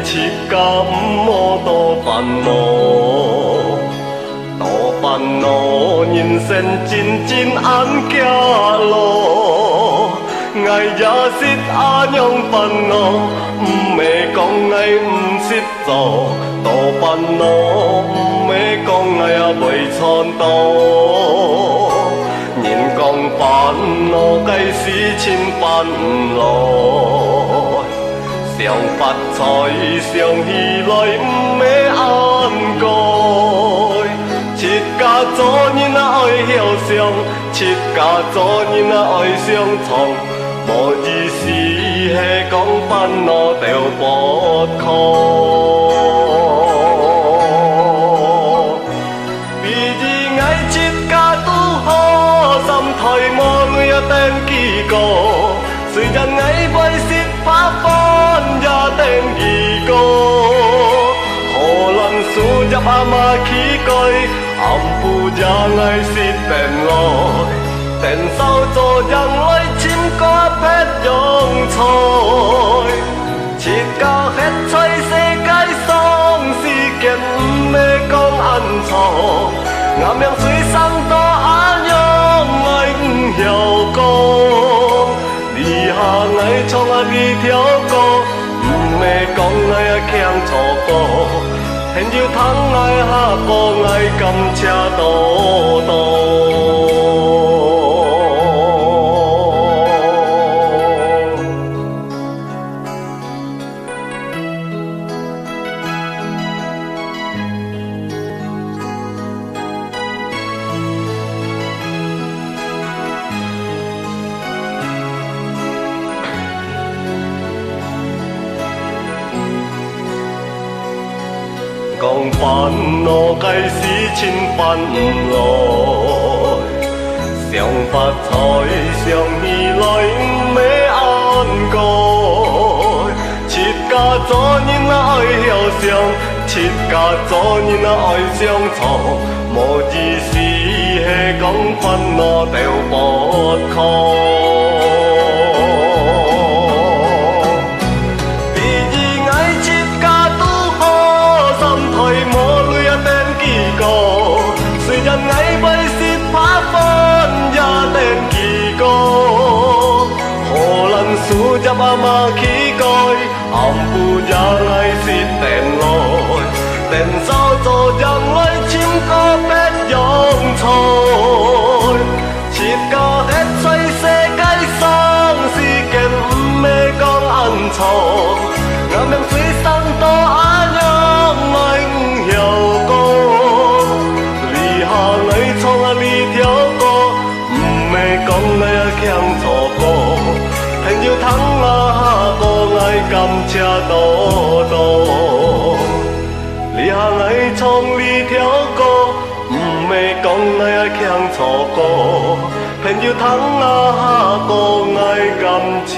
七家毋好多烦恼，多烦恼，人生真安行路。爱也是阿样烦恼，毋会讲爱毋识做，多烦恼，毋会讲爱也袂参透。人讲烦恼，该是千烦恼。想发财，想起来毋会安过。七家做人啊爱孝顺，七家做人啊爱相创。无意思迄讲烦恼着不可。比二爱七家拄好，三台无泪啊等几个。虽然爱袂识拍翻也等几个。互咱事业啊嘛起改，暗晡也爱识电来。电扫做人来浸歌撇用菜，七家喝菜世界爽，世间毋会讲安错。暗样水送到阿娘爱毋晓讲，你下爱创啊你条歌，毋会讲爱强错过。天就通爱下步爱感车多多。讲烦恼该是千烦恼，想发财想起来毋会安过。七家做人啊爱孝顺，七家做人啊爱相处。无意思迄讲烦恼着不可。虽然爱袂识拍翻也等几个，互咱事业啊嘛起改，暗晡也爱识电来，电扫做人来浸歌撇用菜，七家喝菜世界爽，世间毋会讲安错，暗样水送到阿娘爱毋晓讲。爱创啊你条歌，毋会讲爱强错过。天就通啊下步爱甘车多多。你下爱创你条歌，毋会讲爱强错过。天就通啊下步爱甘车。